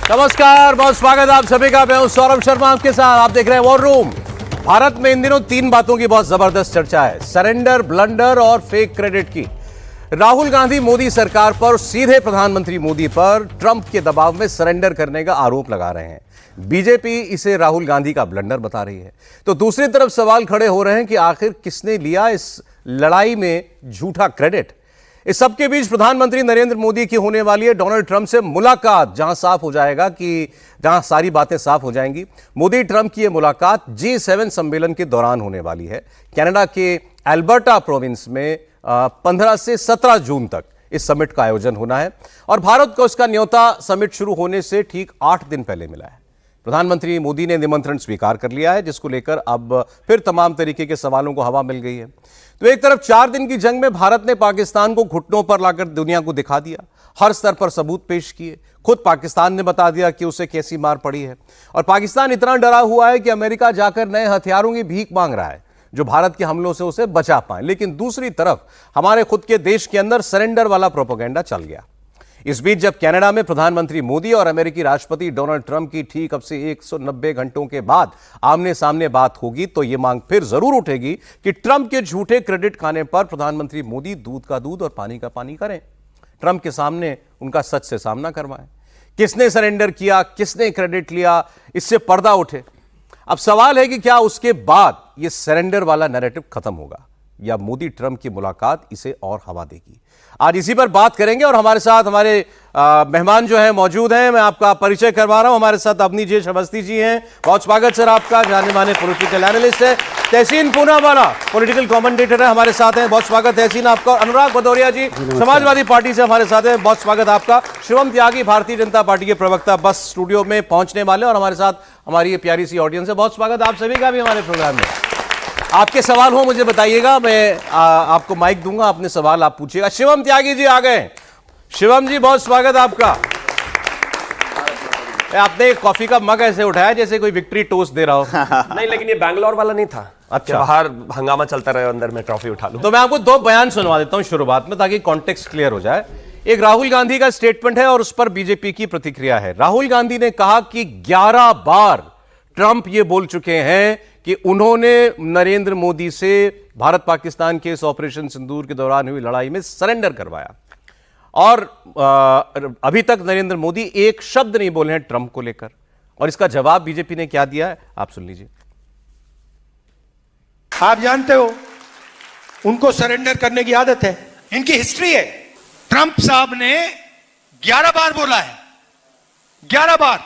नमस्कार, बहुत स्वागत आप सभी का। मैं हूं सौरभ शर्मा आपके साथ। आप देख रहे हैं वॉर रूम। भारत में इन दिनों तीन बातों की बहुत जबरदस्त चर्चा है, सरेंडर, ब्लंडर और फेक क्रेडिट की। राहुल गांधी मोदी सरकार पर, सीधे प्रधानमंत्री मोदी पर ट्रंप के दबाव में सरेंडर करने का आरोप लगा रहे हैं। बीजेपी इसे राहुल गांधी का ब्लंडर बता रही है, तो दूसरी तरफ सवाल खड़े हो रहे हैं कि आखिर किसने लिया इस लड़ाई में झूठा क्रेडिट। इस सबके बीच प्रधानमंत्री नरेंद्र मोदी की होने वाली है डोनाल्ड ट्रंप से मुलाकात, जहां साफ हो जाएगा कि जहां सारी बातें साफ हो जाएंगी। मोदी ट्रंप की यह मुलाकात G7 सम्मेलन के दौरान होने वाली है। कनाडा के एल्बर्टा प्रोविंस में 15 से 17 जून तक इस समिट का आयोजन होना है और भारत को इसका न्योता समिट शुरू होने से ठीक 8 दिन पहले मिला है। प्रधानमंत्री मोदी ने निमंत्रण स्वीकार कर लिया है, जिसको लेकर अब फिर तमाम तरीके के सवालों को हवा मिल गई है। तो एक तरफ 4 दिन की जंग में भारत ने पाकिस्तान को घुटनों पर लाकर दुनिया को दिखा दिया, हर स्तर पर सबूत पेश किए। खुद पाकिस्तान ने बता दिया कि उसे कैसी मार पड़ी है और पाकिस्तान इतना डरा हुआ है कि अमेरिका जाकर नए हथियारों की भीख मांग रहा है जो भारत के हमलों से उसे बचा पाए। लेकिन दूसरी तरफ हमारे खुद के देश के अंदर सरेंडर वाला प्रोपेगेंडा चल गया। इस बीच जब कनाडा में प्रधानमंत्री मोदी और अमेरिकी राष्ट्रपति डोनाल्ड ट्रंप की ठीक अब से 190 घंटों के बाद आमने सामने बात होगी, तो यह मांग फिर जरूर उठेगी कि ट्रंप के झूठे क्रेडिट खाने पर प्रधानमंत्री मोदी दूध का दूध और पानी का पानी करें। ट्रंप के सामने उनका सच से सामना करवाएं। किसने सरेंडर किया, किसने क्रेडिट लिया, इससे पर्दा उठे। अब सवाल है कि क्या उसके बाद यह सरेंडर वाला नैरेटिव खत्म होगा या मोदी ट्रंप की मुलाकात इसे और हवा देगी। आज इसी पर बात करेंगे और हमारे साथ हमारे मेहमान जो हैं मौजूद हैं। मैं आपका परिचय करवा रहा हूं। हमारे साथ अवनीश अवस्थी जी हैं, बहुत स्वागत सर आपका। जाने माने पॉलिटिकल एनालिस्ट है। तहसीन पूनावाला पॉलिटिकल कमेंटेटर है, हमारे साथ हैं, बहुत स्वागत तहसीन आपका। और अनुराग भदौरिया जी समाजवादी पार्टी से हमारे साथ हैं, बहुत स्वागत आपका। शिवम त्यागी भारतीय जनता पार्टी के प्रवक्ता बस स्टूडियो में पहुंचने वाले और हमारे साथ हमारी ये प्यारी सी ऑडियंस है, बहुत स्वागत आप सभी का भी हमारे प्रोग्राम में। आपके सवाल हो मुझे बताइएगा, मैं आपको माइक दूंगा, अपने सवाल आप पूछिएगा। शिवम त्यागी जी आ गए। शिवम जी बहुत स्वागत आपका। आपने कॉफी का मग ऐसे उठाया जैसे कोई विक्ट्री टोस्ट दे रहा हो। नहीं, लेकिन ये बैंगलोर वाला नहीं था। अच्छा, बाहर हंगामा चलता रहे, अंदर में ट्रॉफी उठा लूं। तो मैं आपको 2 बयान सुनवा देता हूं शुरुआत में, ताकि कॉन्टेक्स्ट क्लियर हो जाए। एक राहुल गांधी का स्टेटमेंट है और उस पर बीजेपी की प्रतिक्रिया है। राहुल गांधी ने कहा कि 11 बार ट्रंप ये बोल चुके हैं कि उन्होंने नरेंद्र मोदी से भारत पाकिस्तान के इस ऑपरेशन सिंदूर के दौरान हुई लड़ाई में सरेंडर करवाया और अभी तक नरेंद्र मोदी एक शब्द नहीं बोले हैं ट्रंप को लेकर। और इसका जवाब बीजेपी ने क्या दिया है, आप सुन लीजिए। आप जानते हो उनको सरेंडर करने की आदत है, इनकी हिस्ट्री है। ट्रंप साहब ने 11 बार बोला है, 11 बार,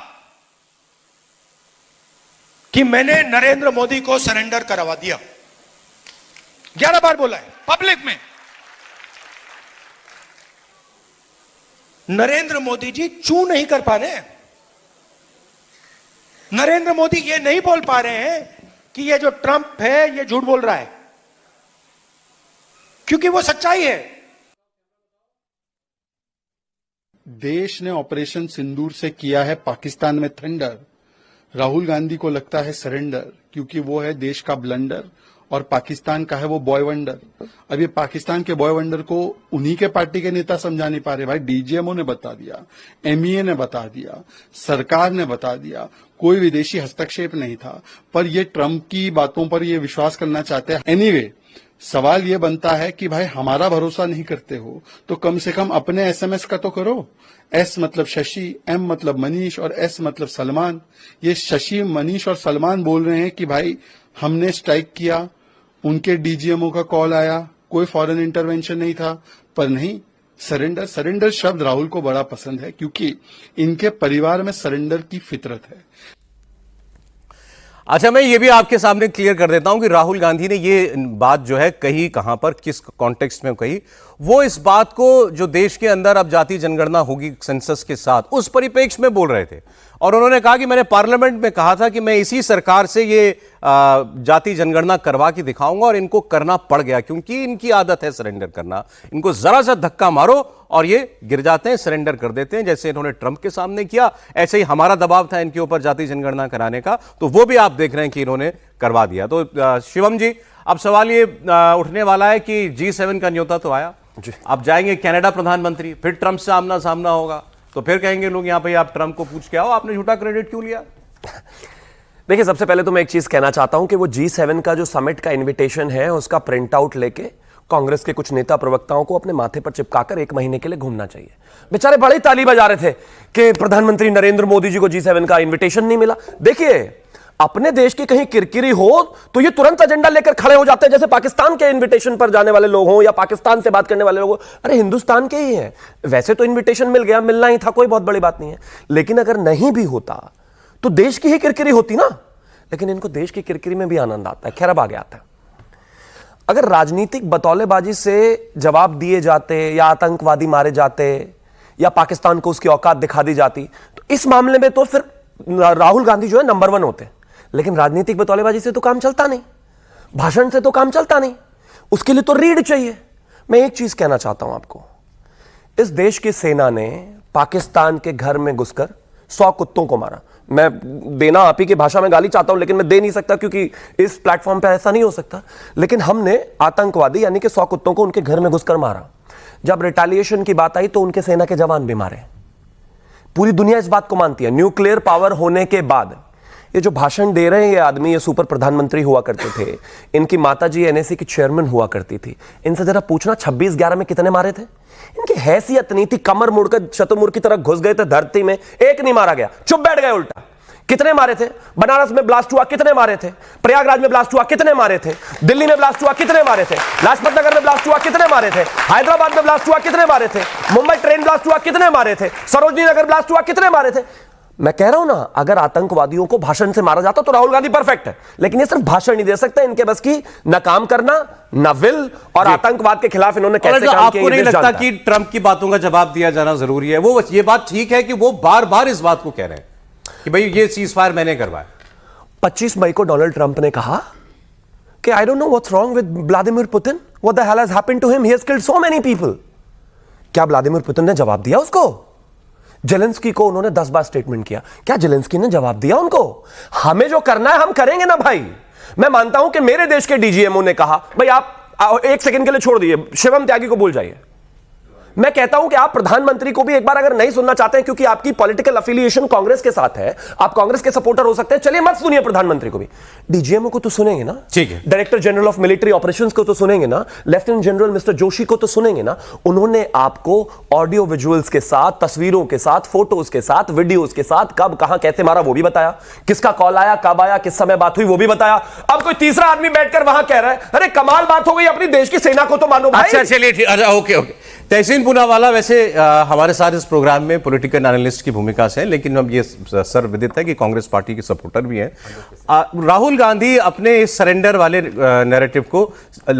कि मैंने नरेंद्र मोदी को सरेंडर करवा दिया। 11 बार बोला है पब्लिक में। नरेंद्र मोदी जी चू नहीं कर पा रहे हैं। नरेंद्र मोदी ये नहीं बोल पा रहे हैं कि ये जो ट्रंप है ये झूठ बोल रहा है, क्योंकि वो सच्चाई है। देश ने ऑपरेशन सिंदूर से किया है पाकिस्तान में थंडर। राहुल गांधी को लगता है सरेंडर, क्योंकि वो है देश का ब्लंडर और पाकिस्तान का है वो बॉय वंडर। अब ये पाकिस्तान के बॉय वंडर को उन्हीं के पार्टी के नेता समझा नहीं पा रहे। भाई डीजीएमओ ने बता दिया, एमईए ने बता दिया, सरकार ने बता दिया, कोई विदेशी हस्तक्षेप नहीं था, पर ये ट्रंप की बातों पर ये विश्वास करना चाहते हैं। एनीवे, सवाल ये बनता है कि भाई हमारा भरोसा नहीं करते हो तो कम से कम अपने एसएमएस का तो करो। एस मतलब शशि, एम मतलब मनीष और एस मतलब सलमान। ये शशि, मनीष और सलमान बोल रहे हैं कि भाई हमने स्ट्राइक किया, उनके डीजीएमओ का कॉल आया, कोई फॉरेन इंटरवेंशन नहीं था, पर नहीं सरेंडर। सरेंडर शब्द राहुल को बड़ा पसंद है क्योंकि इनके परिवार में सरेंडर की फितरत है। अच्छा, मैं ये भी आपके सामने क्लियर कर देता हूं कि राहुल गांधी ने ये बात जो है कही कहां पर, किस कॉन्टेक्स्ट में कही। वो इस बात को जो देश के अंदर अब जाति जनगणना होगी सेंसस के साथ, उस परिप्रेक्ष्य में बोल रहे थे। और उन्होंने कहा कि मैंने पार्लियामेंट में कहा था कि मैं इसी सरकार से ये जाति जनगणना करवा के दिखाऊंगा और इनको करना पड़ गया, क्योंकि इनकी आदत है सरेंडर करना। इनको जरा सा धक्का मारो और ये गिर जाते हैं, सरेंडर कर देते हैं। जैसे इन्होंने ट्रंप के सामने किया, ऐसे ही हमारा दबाव था इनके ऊपर जाति जनगणना कराने का, तो वो भी आप देख रहे हैं कि इन्होंने करवा दिया। तो शिवम जी, अब सवाल ये उठने वाला है कि G7 का न्योता तो आया, अब जाएंगे कनाडा प्रधानमंत्री, फिर ट्रंप से आमना सामना होगा, तो फिर कहेंगे लोग यहां पे आप ट्रंप को पूछ के आओ आपने झूठा क्रेडिट क्यों लिया। देखिए, सबसे पहले तो मैं एक चीज कहना चाहता हूं कि वो G7 का जो समिट का इनविटेशन है उसका प्रिंट आउट लेके कांग्रेस के कुछ नेता प्रवक्ताओं को अपने माथे पर चिपकाकर 1 महीने के लिए घूमना चाहिए। बेचारे बड़ी ताली बजा रहे थे कि प्रधानमंत्री नरेंद्र मोदी जी को G7 का इनविटेशन नहीं मिला। देखिए, अपने देश की कहीं किरकिरी हो तो ये तुरंत एजेंडा लेकर खड़े हो जाते हैं, जैसे पाकिस्तान के इनविटेशन पर जाने वाले लोग हों या पाकिस्तान से बात करने वाले लोग हों। अरे हिंदुस्तान के ही हैं, वैसे तो इनविटेशन मिल गया, मिलना ही था, कोई बहुत बड़ी बात नहीं है। लेकिन अगर नहीं भी होता तो देश की ही किरकिरी होती ना। लेकिन इनको देश की किरकिरी में भी आनंद आता है। खैर, अब आगे आता है, अगर राजनीतिक बतौलेबाजी से जवाब दिए जाते या आतंकवादी मारे जाते या पाकिस्तान को उसकी औकात दिखा दी जाती तो इस मामले में तो फिर राहुल गांधी जो है नंबर 1 होते। लेकिन राजनीतिक बतौलेबाजी से तो काम चलता नहीं, भाषण से तो काम चलता नहीं, उसके लिए तो रीढ़ चाहिए। मैं एक चीज कहना चाहता हूं आपको, इस देश की सेना ने पाकिस्तान के घर में घुसकर 100 कुत्तों को मारा। मैं देना आप ही की भाषा में गाली चाहता हूं लेकिन मैं दे नहीं सकता क्योंकि इस प्लेटफॉर्म पे ऐसा नहीं हो सकता। लेकिन हमने आतंकवादी यानी कि 100 कुत्तों को उनके घर में घुसकर मारा। जब रिटेलिएशन की बात आई तो उनके सेना के जवान भी मारे। पूरी दुनिया इस बात को मानती है। न्यूक्लियर पावर होने के बाद ये जो भाषण दे रहे हैं ये आदमी, ये सुपर प्रधानमंत्री हुआ करते थे, इनकी माताजी एनएसी की चेयरमैन हुआ करती थी। इनसे जरा पूछना 26/11 में कितने मारे थे? इनकी हैसियत नहीं थी, कमर मुड़कर शतुमुर की तरह घुस गए थे धरती में, एक नहीं मारा गया, चुप बैठ गए उल्टा। कितने मारे थे? बनारस में ब्लास्ट हुआ, कितने मारे थे? प्रयागराज में ब्लास्ट हुआ, कितने मारे थे? दिल्ली में ब्लास्ट हुआ, कितने मारे थे? लाजपत नगर में ब्लास्ट हुआ, कितने मारे थे? हैदराबाद में ब्लास्ट हुआ, कितने मारे थे? मुंबई ट्रेन ब्लास्ट हुआ, कितने मारे थे? सरोजनी नगर ब्लास्ट हुआ, कितने मारे थे? मैं कह रहा हूं ना, अगर आतंकवादियों को भाषण से मारा जाता तो राहुल गांधी परफेक्ट है। लेकिन ये सिर्फ भाषण नहीं दे सकते, इनके बस की न काम करना न विल, और आतंकवाद के खिलाफ इन्होंने कैसे काम किया। आपको नहीं लगता कि ट्रंप की बातों का जवाब दिया जाना जरूरी है? वो ये बात ठीक है कि वो बार बार इस बात को कह रहे हैं कि भाई ये सीज फायर मैंने करवाया। 25 मई को डोनाल्ड ट्रंप ने कहा कि I don't know what's wrong with Vladimir Putin, what the hell has happened to him, he has killed so many people. क्या व्लादिमीर पुतिन ने जवाब दिया उसको? जेलेंस्की को उन्होंने 10 बार स्टेटमेंट किया, क्या जेलेंस्की ने जवाब दिया उनको? हमें जो करना है हम करेंगे ना भाई। मैं मानता हूं कि मेरे देश के डीजीएमओ ने कहा भाई आप 1 सेकंड के लिए छोड़ दीजिए, शिवम त्यागी को भूल जाइए। मैं कहता हूं कि आप प्रधानमंत्री को भी एक बार अगर नहीं सुनना चाहते हैं क्योंकि आपकी पॉलिटिकल अफिलिएशन कांग्रेस के साथ है, आप कांग्रेस के सपोर्टर हो सकते हैं, चलिए मत सुनिए प्रधानमंत्री को भी, डीजीएमओ को तो सुनेंगे ना, ठीक है, director general of military operations को तो सुनेंगे ना, लेफ्टिनेंट जनरल मिस्टर जोशी को तो सुनेंगे ना। उन्होंने आपको ऑडियो विजुअल्स के साथ, तस्वीरों के साथ, फोटोज के साथ, वीडियोज के साथ कब कहां कैसे मारा वो भी बताया, किसका कॉल आया, कब आया, किस समय बात हुई वो भी बताया। अब कोई तीसरा आदमी बैठकर वहां कह रहा है अरे कमाल बात हो गई, अपनी देश की सेना को तो मानो भाई। अच्छा चलिए, ओके ओके। तहसीन पूनावाला वैसे हमारे साथ इस प्रोग्राम में पॉलिटिकल एनालिस्ट की भूमिका से हैं, लेकिन अब ये सर्वविदित है कि कांग्रेस पार्टी के सपोर्टर भी हैं। राहुल गांधी अपने इस सरेंडर वाले नैरेटिव को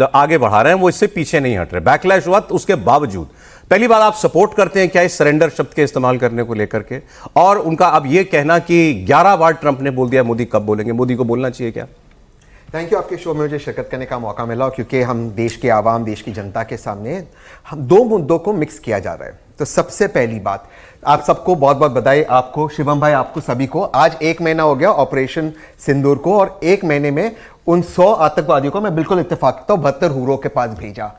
आगे बढ़ा रहे हैं, वो इससे पीछे नहीं हट रहे। बैकलैश हुआ तो उसके बावजूद पहली बात आप सपोर्ट करते हैं क्या इस सरेंडर शब्द के इस्तेमाल करने को लेकर के? और उनका अब ये कहना कि 11 बार ट्रंप ने बोल दिया, मोदी कब बोलेंगे? मोदी को बोलना चाहिए क्या? थैंक यू, आपके शो में मुझे शिरकत करने का मौका मिला, क्योंकि हम देश के आवाम, देश की जनता के सामने हम 2 मुद्दों को मिक्स किया जा रहा है। तो सबसे पहली बात, आप सबको बहुत बहुत बधाई, आपको शिवम भाई, आपको सभी को। आज 1 महीना हो गया ऑपरेशन सिंदूर को, और 1 महीने में उन 100 आतंकवादियों को मैं बिल्कुल इत्तेफाक करता हूं 72 हुरों के पास भेजा।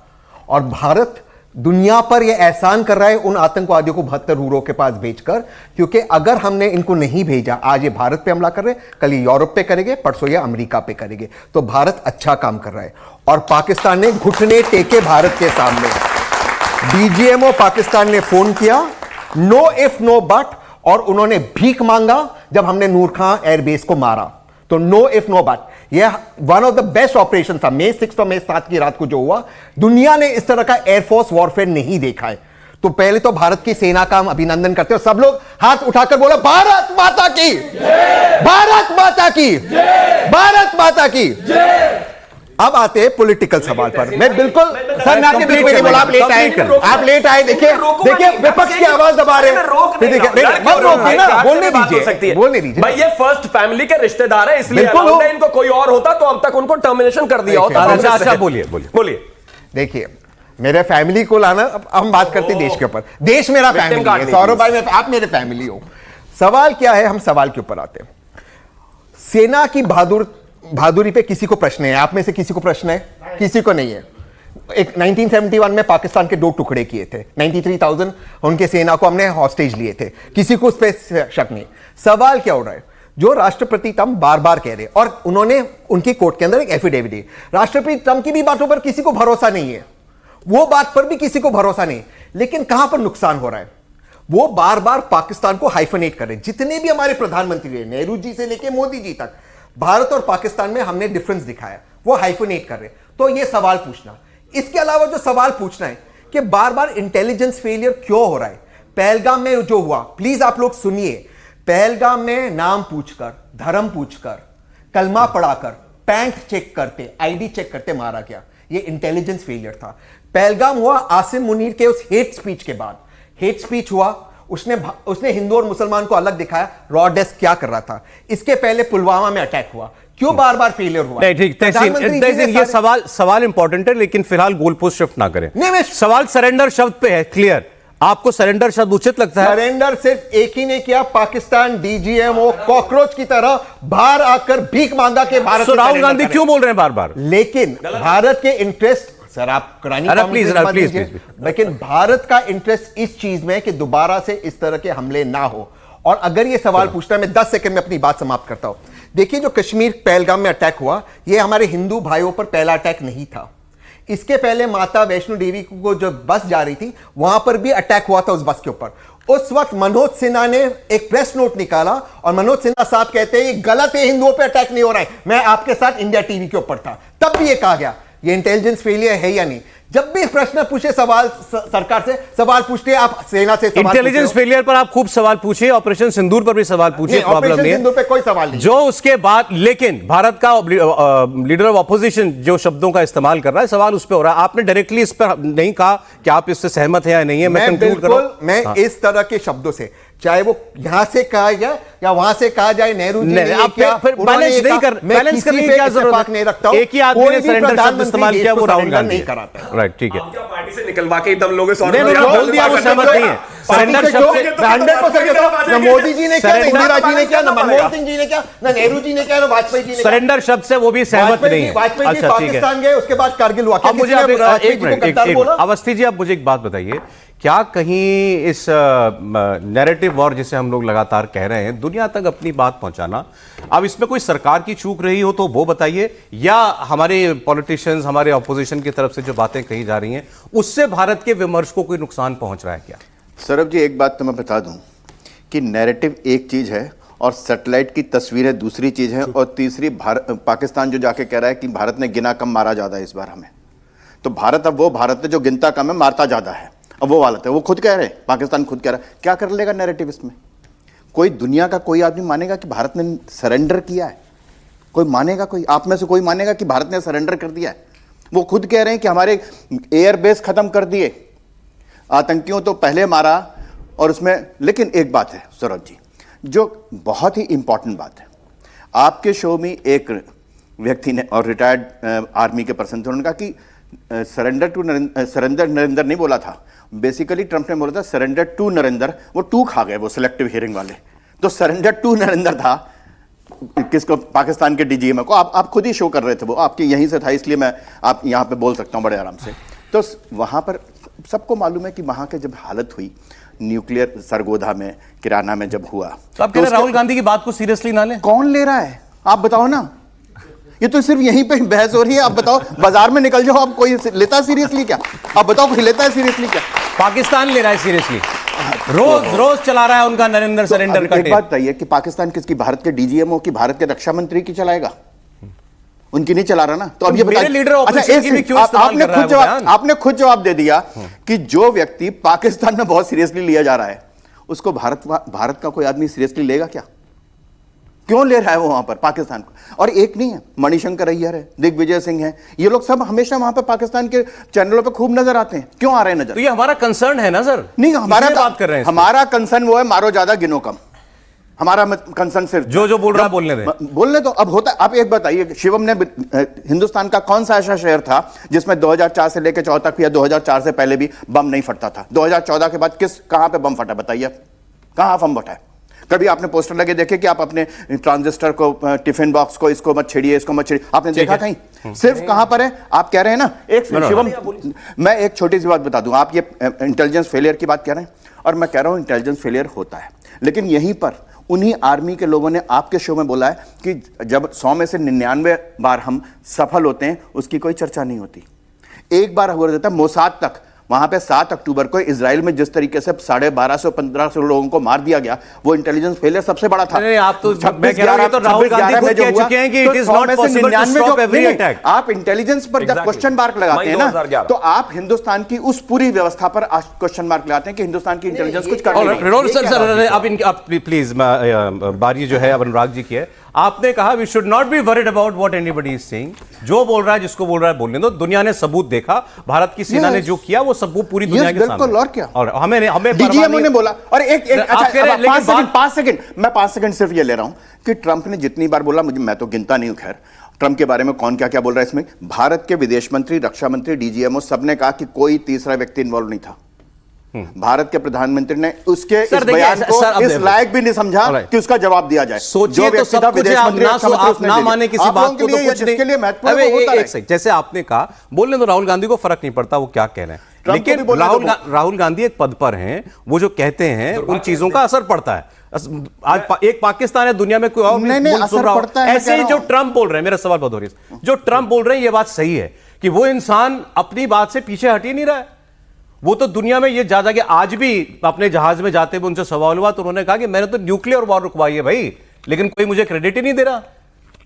और भारत दुनिया पर यह एहसान कर रहा है उन आतंकवादियों को 72 हुरों के पास भेजकर, क्योंकि अगर हमने इनको नहीं भेजा, आज ये भारत पे हमला कर रहे हैं, कल ये यूरोप पे करेंगे, परसों ये अमेरिका पे करेंगे। तो भारत अच्छा काम कर रहा है और पाकिस्तान ने घुटने टेके भारत के सामने। डीजीएमओ पाकिस्तान ने फोन किया, नो इफ नो बट, और उन्होंने भीख मांगा जब हमने नूर खां एयरबेस को मारा। तो नो इफ नो बट, यह one of the best operation था। मई 6 और मई 7 की रात को जो हुआ, दुनिया ने इस तरह का एयरफोर्स वॉरफेयर नहीं देखा है। तो पहले तो भारत की सेना का हम अभिनंदन करते हैं। सब लोग हाथ उठाकर बोलो भारत माता की, भारत माता की, भारत माता की। अब आते हैं पॉलिटिकल सवाल पर। मैं बिल्कुल सर, मैं आपके बीच में नहीं बोला, आप लेट आए, आप लेट आए। देखिए देखिए, विपक्ष की आवाज दबा रहे हैं। देखिए मत रोकिए ना, बोलने दीजिए, बोलने दीजिए भाई। ये फर्स्ट फैमिली के रिश्तेदार है, इसलिए इनको कोई और होता तो अब तक उनको टर्मिनेशन कर दिया होता। अच्छा बोलिए बोलिए बोलिए। देखिए, मेरे फैमिली को लाना, अब हम बात करते हैं देश के ऊपर। देश मेरा फैमिली है, सौरभ भाई आप मेरे फैमिली हो। सवाल क्या है, हम सवाल के ऊपर आते हैं। सेना की बहादुरी पे किसी को प्रश्न है? आप में से किसी को प्रश्न है? किसी को नहीं है। एक 1971 में पाकिस्तान के 2 टुकड़े किए थे, 93,000 उनके सेना को हमने हॉस्टेज लिए थे, किसी को उस पर शक नहीं। सवाल क्या हो रहा है, जो राष्ट्रपति ट्रंप बार बार कह रहे, और उन्होंने उनकी कोर्ट के अंदर एक एफिडेविट दी, राष्ट्रपति ट्रंप की भी बातों पर किसी को भरोसा नहीं है, वो बात पर भी किसी को भरोसा नहीं, लेकिन कहां पर नुकसान हो रहा है, वो बार बार पाकिस्तान को हाइफनेट कर रहे हैं। जितने भी हमारे प्रधानमंत्री रहे, नेहरू जी से लेकर मोदी जी तक, भारत और पाकिस्तान में हमने डिफरेंस दिखाया, वो हाइफनेट कर रहे। तो ये सवाल पूछना, इसके अलावा जो सवाल पूछना है कि बार बार इंटेलिजेंस फेलियर क्यों हो रहा है। पहलगाम में जो हुआ, प्लीज आप लोग सुनिए, पहलगाम में नाम पूछकर, धर्म पूछकर, कलमा पढ़ाकर, पैंट चेक करते, आईडी चेक करते मारा गया, ये इंटेलिजेंस फेलियर था। पहलगाम हुआ आसिम मुनीर के उस हेट स्पीच के बाद, हेट स्पीच हुआ, उसने हिंदू और मुसलमान को अलग दिखाया, रॉ डेस्क क्या कर रहा था। इसके पहले पुलवामा में अटैक हुआ, क्यों बार बार फेलियर हुआ। ठीक, तहसीन ये सवाल इंपॉर्टेंट है, लेकिन फिलहाल गोल पोस्ट शिफ्ट ना करें। सवाल सरेंडर शब्द पे है, क्लियर। आपको सरेंडर शब्द उचित लगता है? सरेंडर सिर्फ एक ही ने किया, पाकिस्तान डीजीएमओ कॉकरोच की तरह बाहर आकर भीख मांगा के भारत। राहुल गांधी क्यों बोल रहे हैं बार बार? लेकिन भारत के इंटरेस्ट, सर आप प्लीज, लेकिन भारत का इंटरेस्ट इस चीज में कि दोबारा से इस तरह के हमले ना हो। और अगर ये सवाल पूछना है, मैं 10 सेकंड में अपनी बात समाप्त करता हूं। देखिए, जो कश्मीर पहलगाम में अटैक हुआ, ये हमारे हिंदू भाइयों पर पहला अटैक नहीं था। इसके पहले माता वैष्णो देवी को जो बस जा रही थी, वहां पर भी अटैक हुआ था उस बस के ऊपर। उस वक्त मनोज सिन्हा ने एक प्रेस नोट निकाला और मनोज सिन्हा साहब कहते हैं ये गलत है, हिंदुओं पे अटैक नहीं हो रहा है, मैं आपके साथ इंडिया टीवी के ऊपर था, तब भी ये कहा गया। ये इंटेलिजेंस फेलियर है या नहीं? जब भी प्रश्न पूछे, सवाल सरकार से सवाल पूछते हैं, आप सेना से सवाल इंटेलिजेंस फेलियर पर आप खूब सवाल पूछिए, ऑपरेशन सिंदूर पर भी सवाल पूछिए, प्रॉब्लम नहीं है, सिंदूर पे कोई सवाल नहीं। जो उसके बाद, लेकिन भारत का लीडर ऑफ ऑपोजिशन जो शब्दों का इस्तेमाल कर रहा है, सवाल उस पर हो रहा है। आपने डायरेक्टली इस पर नहीं कहा कि आप इससे सहमत हैं या नहीं है। मैं कंक्लूड कर रहा हूं, मैं इस तरह के शब्दों से, चाहे वो यहां से कहा जाए या वहां से कहा जाए, नेहरू जी ने क्या, फिर बैलेंस नहीं कर, बैलेंस करने की क्या जरूरत नहीं रखता हूं। एक ही आदमी ने सरेंडर शब्द इस्तेमाल किया, वो राहुल गांधी नहीं कराता। राइट, ठीक है। पार्टी से निकलवा के दम लोगे, बोल दिया वो सहमत नहीं है। सरेंडर शब्द से 100% मोदी जी ने क्या, इंदिरा जी ने क्या, मनमोहन सिंह जी ने क्या, ना नेहरू जी ने क्या, ना वाजपेयी जी ने। सरेंडर शब्द से वो भी सहमत नहीं है। वाजपेयी जी पाकिस्तान गए, उसके बाद कारगिल हुआ। अब मुझे अवस्थी जी, आप मुझे एक बात बताइए, क्या कहीं इस नैरेटिव वॉर जिसे हम लोग लगातार कह रहे हैं, दुनिया तक अपनी बात पहुंचाना, अब इसमें कोई सरकार की चूक रही हो तो वो बताइए, या हमारे पॉलिटिशियंस, हमारे ऑपोजिशन की तरफ से जो बातें कही जा रही हैं, उससे भारत के विमर्श को कोई नुकसान पहुंच रहा है क्या? सौरभ जी, एक बात तो मैं बता दूं कि नैरेटिव एक चीज है और सैटेलाइट की तस्वीरें दूसरी चीज है, और तीसरी पाकिस्तान जो जाके कह रहा है कि भारत ने गिना कम मारा ज्यादा इस बार हमें, तो भारत अब वो भारत है जो गिनता कम है मारता ज्यादा है, अब वो हालत है। वो खुद कह रहे हैं, पाकिस्तान खुद कह रहा है, क्या कर लेगा नैरेटिव इसमें? कोई दुनिया का कोई आदमी मानेगा कि भारत ने सरेंडर किया है? कोई मानेगा? कोई आप में से कोई मानेगा कि भारत ने सरेंडर कर दिया है? वो खुद कह रहे हैं कि हमारे एयरबेस खत्म कर दिए, आतंकियों तो पहले मारा, और उसमें। लेकिन एक बात है सौरभ जी, जो बहुत ही इंपॉर्टेंट बात है, आपके शो में एक व्यक्ति ने, और रिटायर्ड आर्मी के पर्सन थे, उन्होंने कहा कि सरेंडर नरेंद्र नहीं बोला था, बेसिकली ट्रंप ने बोला था सरेंडर टू नरेंद्र। वो टू खा गए वो सिलेक्टिव हियरिंग वाले, तो सरेंडर टू नरेंद्र था किसको? पाकिस्तान के डीजीएम को। आप खुद ही शो कर रहे थे, वो आपके यहीं से था, इसलिए मैं आप यहां पे बोल सकता हूं बड़े आराम से। तो वहां पर सबको मालूम है कि वहां के जब हालत हुई न्यूक्लियर सरगोधा में, किराना में जब हुआ, तो आप कह रहे हैं राहुल गांधी की बात को सीरियसली ना लें? कौन ले रहा है आप बताओ ना? ये तो सिर्फ यहीं पे बहस हो रही है। आप बताओ, बाजार में निकल जाओ, आप कोई लेता है सीरियसली क्या? आप बताओ, कोई लेता है सीरियसली क्या? पाकिस्तान ले रहा है सीरियसली, रोज चला रहा है उनका नरेंद्र सरेंडर का। एक बात बताइए कि पाकिस्तान किसकी? भारत के डीजीएमओ की, भारत के रक्षा मंत्री की चलाएगा? उनकी नहीं चला रहा ना। तो अब ये बताइए, आपने खुद जवाब दे दिया कि जो व्यक्ति पाकिस्तान में बहुत सीरियसली लिया जा रहा है, उसको भारत का कोई आदमी सीरियसली लेगा क्या? क्यों ले रहा है वो वहां पर पाकिस्तान को? और एक नहीं है, मणिशंकर अय्यर है, दिग्विजय सिंह है, ये लोग सब हमेशा वहां पर पाकिस्तान के चैनलों पर खूब नजर आते हैं। क्यों आ रहे हैं नजर? तो ये हमारा कंसर्न है ना सर? नहीं, हमारा बात कर रहे हैं, हमारा कंसर्न वो है, मारो ज्यादा गिनो कम। हमारा कंसर्न सिर्फ जो बोल रहा है बोलने दो। अब होता है, आप एक बताइए, शिवम ने हिंदुस्तान का कौन सा ऐसा शहर था जिसमें 2004 से लेकर 2014 तक, या 2004 से पहले भी बम नहीं फटता था? 2014 के बाद कहां पे बम फटा बताइए? कहां बम फटा है? कभी आपने पोस्टर लगे देखे कि आप अपने ट्रांजिस्टर को, टिफिन बॉक्स को, इसको मत छेड़िए, इसको मत छेड़िए, आपने देखा कहीं? सिर्फ कहां पर है? आप कह रहे हैं ना, एक शिवम, मैं एक छोटी सी बात बता दूं, आप ये इंटेलिजेंस फेलियर की बात कह रहे हैं और मैं कह रहा हूं इंटेलिजेंस फेलियर होता है, लेकिन यहीं पर उन्हीं आर्मी के लोगों ने आपके शो में बोला है कि जब 100 में से 99 बार हम सफल होते हैं उसकी कोई चर्चा नहीं होती। एक बार हो जाता है मोसाद तक, वहां पे 7 अक्टूबर को इजराइल में जिस तरीके से 1250-1500 लोगों को मार दिया गया, वो इंटेलिजेंस फेलियर सबसे बड़ा था। नहीं, आप तो मैं कह रहा हूं, ये तो राहुल गांधी खुद कह चुके हैं कि it is not possible to stop every attack. आप इंटेलिजेंस पर जब क्वेश्चन मार्क लगाते हैं ना, तो आप हिंदुस्तान की उस पूरी व्यवस्था पर क्वेश्चन मार्क लगाते हैं कि हिंदुस्तान की इंटेलिजेंस कुछ कर नहीं रही। सर अब प्लीज बारी जो है अब अनुराग जी की है। आपने कहा we should not be worried about what anybody is saying, जो बोल रहा है, जिसको बोल रहा है बोलने दो। दुनिया ने सबूत देखा, भारत की सेना ने जो किया वो सबूत पूरी दुनिया के सामने। बिल्कुल, और क्या, और हमें डीजीएमओ ने बोला। और एक अच्छा 5 सेकंड, मैं 5 सेकंड सिर्फ ये ले रहा हूं कि ट्रंप ने जितनी बार बोला, मुझे, मैं तो गिनता नहीं हूं, खैर ट्रंप के बारे में कौन क्या क्या बोल रहा है इसमें, भारत के विदेश मंत्री, रक्षा मंत्री, डीजीएमओ सबने कहा कि कोई तीसरा व्यक्ति इन्वॉल्व नहीं था। भारत के प्रधानमंत्री ने उसके इस बयान को इस लायक भी नहीं समझा कि उसका जवाब दिया जाए। सोचिए तो सब कुछ है, आप ना माने किसी बात को, तो कुछ नहीं। लिए महत्वपूर्ण होता है। जैसे आपने कहा, बोलने तो राहुल गांधी को फर्क नहीं पड़ता वो क्या कह रहे हैं, लेकिन राहुल गांधी एक पद पर हैं, वो जो कहते हैं उन चीजों का असर पड़ता है। आज एक पाकिस्तान है, दुनिया में कोई और मुल्क सुन रहा हो। ऐसे ही जो ट्रंप बोल रहे हैं, मेरा सवाल बहुत हो रही है, जो ट्रंप बोल रहे हैं ये बात सही है कि वो इंसान अपनी बात से पीछे हट ही नहीं रहा है। वो तो दुनिया में ये ज्यादा कि आज भी अपने जहाज में जाते हुए उनसे सवाल हुआ तो उन्होंने कहा कि मैंने तो न्यूक्लियर वॉर रुकवाई है भाई, लेकिन कोई मुझे क्रेडिट ही नहीं दे रहा।